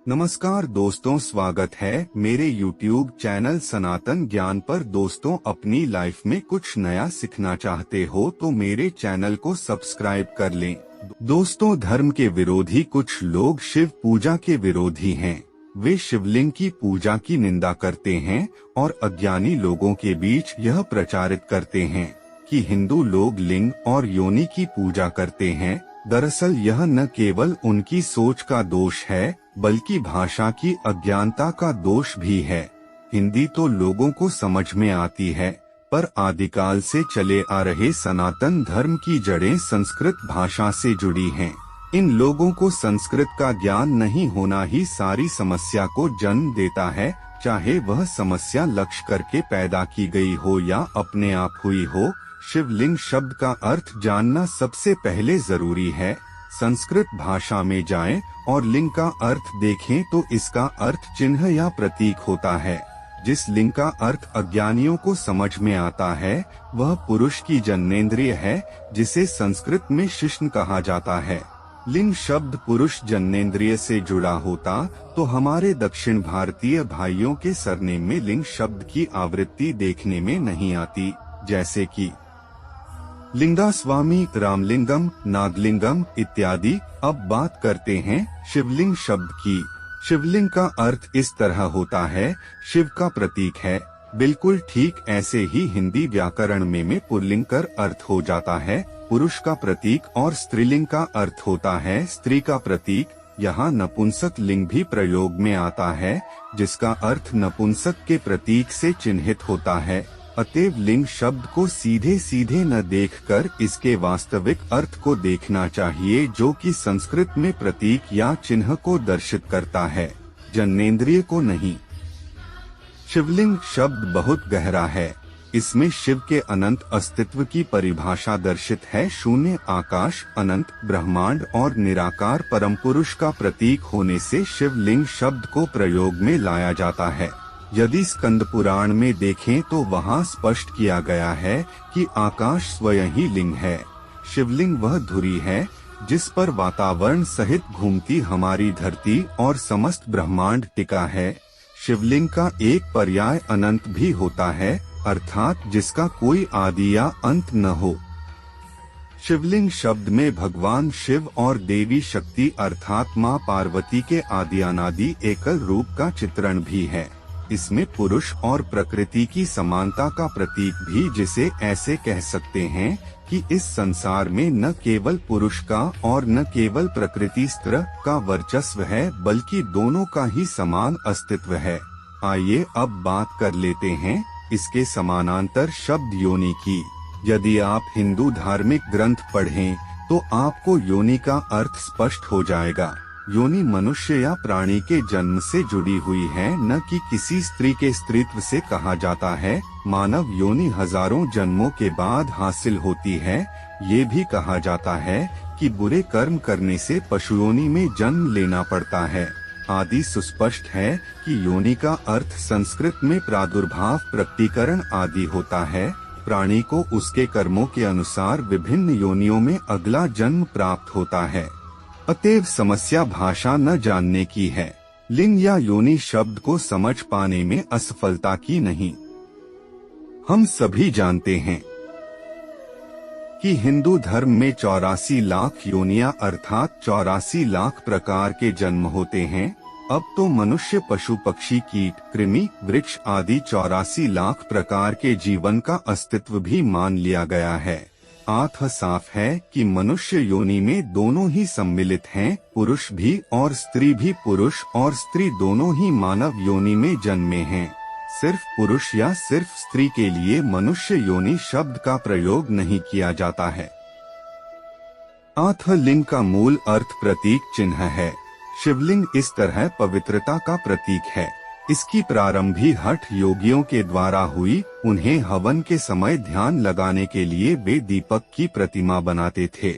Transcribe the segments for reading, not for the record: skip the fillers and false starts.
नमस्कार दोस्तों, स्वागत है मेरे YouTube चैनल सनातन ज्ञान पर। दोस्तों, अपनी लाइफ में कुछ नया सीखना चाहते हो तो मेरे चैनल को सब्सक्राइब कर लें। दोस्तों, धर्म के विरोधी कुछ लोग शिव पूजा के विरोधी हैं। वे शिवलिंग की पूजा की निंदा करते हैं और अज्ञानी लोगों के बीच यह प्रचारित करते हैं कि हिंदू लोग लिंग और योनि की पूजा करते हैं। दरअसल यह न केवल उनकी सोच का दोष है बल्कि भाषा की अज्ञानता का दोष भी है। हिंदी तो लोगों को समझ में आती है, पर आदिकाल से चले आ रहे सनातन धर्म की जड़ें संस्कृत भाषा से जुड़ी हैं। इन लोगों को संस्कृत का ज्ञान नहीं होना ही सारी समस्या को जन्म देता है, चाहे वह समस्या लक्ष्य करके पैदा की गई हो या अपने आप हुई हो। शिवलिंग शब्द का अर्थ जानना सबसे पहले जरूरी है। संस्कृत भाषा में जाएं और लिंग का अर्थ देखें तो इसका अर्थ चिन्ह या प्रतीक होता है। जिस लिंग का अर्थ अज्ञानियों को समझ में आता है वह पुरुष की जननेंद्रिय है, जिसे संस्कृत में शिश्न कहा जाता है। लिंग शब्द पुरुष जननेंद्रिय से जुड़ा होता तो हमारे दक्षिण भारतीय भाइयों के सरनेम में लिंग शब्द की आवृत्ति देखने में नहीं आती, जैसे कि लिंगास्वामी, रामलिंगम, नागलिंगम इत्यादि। अब बात करते हैं शिवलिंग शब्द की। शिवलिंग का अर्थ इस तरह होता है, शिव का प्रतीक है। बिल्कुल ठीक ऐसे ही हिंदी व्याकरण में पुल्लिंग कर अर्थ हो जाता है पुरुष का प्रतीक और स्त्रीलिंग का अर्थ होता है स्त्री का प्रतीक। यहाँ नपुंसक लिंग भी प्रयोग में आता है, जिसका अर्थ नपुंसक के प्रतीक से चिन्हित होता है। अतएव लिंग शब्द को सीधे सीधे न देखकर इसके वास्तविक अर्थ को देखना चाहिए, जो कि संस्कृत में प्रतीक या चिन्ह को दर्शित करता है, जननेंद्रिय को नहीं। शिवलिंग शब्द बहुत गहरा है। इसमें शिव के अनंत अस्तित्व की परिभाषा दर्शित है। शून्य, आकाश, अनंत, ब्रह्मांड और निराकार परम पुरुष का प्रतीक होने से शिवलिंग शब्द को प्रयोग में लाया जाता है। यदि स्कंद पुराण में देखें तो वहाँ स्पष्ट किया गया है कि आकाश स्वयं ही लिंग है। शिवलिंग वह धुरी है जिस पर वातावरण सहित घूमती हमारी धरती और समस्त ब्रह्मांड टिका है। शिवलिंग का एक पर्याय अनंत भी होता है, अर्थात जिसका कोई आदि या अंत न हो। शिवलिंग शब्द में भगवान शिव और देवी शक्ति अर्थात मां पार्वती के आदि अनादि एकल रूप का चित्रण भी है। इसमें पुरुष और प्रकृति की समानता का प्रतीक भी, जिसे ऐसे कह सकते हैं कि इस संसार में न केवल पुरुष का और न केवल प्रकृति स्त्री का वर्चस्व है, बल्कि दोनों का ही समान अस्तित्व है। आइए अब बात कर लेते हैं इसके समानांतर शब्द योनि की। यदि आप हिंदू धार्मिक ग्रंथ पढ़ें तो आपको योनि का अर्थ स्पष्ट हो जाएगा। योनि मनुष्य या प्राणी के जन्म से जुड़ी हुई है, न कि किसी स्त्री के स्त्रीत्व से कहा जाता है। मानव योनि हजारों जन्मों के बाद हासिल होती है। ये भी कहा जाता है कि बुरे कर्म करने से पशु योनि में जन्म लेना पड़ता है। आदि सुस्पष्ट है कि योनि का अर्थ संस्कृत में प्रादुर्भाव, प्रकटीकरण आदि होता है। प्राणी को उसके कर्मों के अनुसार विभिन्न योनियों में अगला जन्म प्राप्त होता है। अतएव समस्या भाषा न जानने की है, लिंग या योनि शब्द को समझ पाने में असफलता की नहीं। हम सभी जानते हैं कि हिंदू धर्म में 84 लाख योनियां अर्थात 84 लाख प्रकार के जन्म होते हैं। अब तो मनुष्य, पशु, पक्षी, कीट, कृमि, वृक्ष आदि 84 लाख प्रकार के जीवन का अस्तित्व भी मान लिया गया है। आत्म साफ है कि मनुष्य योनि में दोनों ही सम्मिलित हैं, पुरुष भी और स्त्री भी। पुरुष और स्त्री दोनों ही मानव योनि में जन्मे हैं। सिर्फ पुरुष या सिर्फ स्त्री के लिए मनुष्य योनि शब्द का प्रयोग नहीं किया जाता है। आत्म लिंग का मूल अर्थ प्रतीक, चिन्ह है। शिवलिंग इस तरह पवित्रता का प्रतीक है। इसकी प्रारंभी हठ योगियों के द्वारा हुई। उन्हें हवन के समय ध्यान लगाने के लिए वे दीपक की प्रतिमा बनाते थे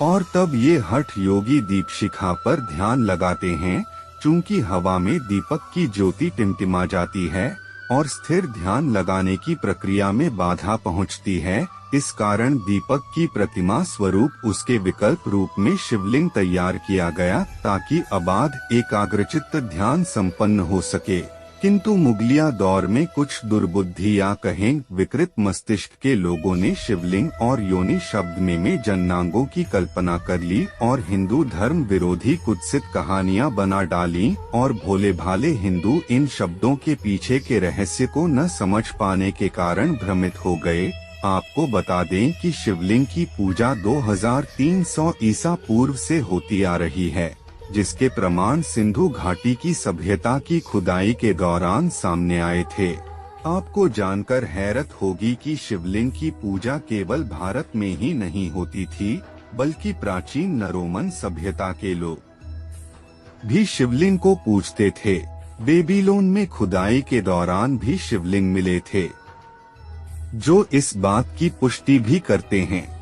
और तब ये हठ योगी दीपशिखा पर ध्यान लगाते हैं। चूंकि हवा में दीपक की ज्योति टिमटिमा जाती है और स्थिर ध्यान लगाने की प्रक्रिया में बाधा पहुंचती है, इस कारण दीपक की प्रतिमा स्वरूप उसके विकल्प रूप में शिवलिंग तैयार किया गया ताकि अबाध एकाग्रचित्त ध्यान संपन्न हो सके। किंतु मुगलिया दौर में कुछ दुर्बुद्धि या कहें विकृत मस्तिष्क के लोगों ने शिवलिंग और योनि शब्द में जन्नांगों की कल्पना कर ली और हिंदू धर्म विरोधी कुत्सित कहानियां बना डाली और भोले भाले हिंदू इन शब्दों के पीछे के रहस्य को न समझ पाने के कारण भ्रमित हो गए। आपको बता दें कि शिवलिंग की पूजा 2300 ईसा पूर्व से होती आ रही है, जिसके प्रमाण सिंधु घाटी की सभ्यता की खुदाई के दौरान सामने आए थे। आपको जानकर हैरत होगी कि शिवलिंग की पूजा केवल भारत में ही नहीं होती थी, बल्कि प्राचीन नरोमन सभ्यता के लोग भी शिवलिंग को पूजते थे। बेबीलोन में खुदाई के दौरान भी शिवलिंग मिले थे, जो इस बात की पुष्टि भी करते हैं।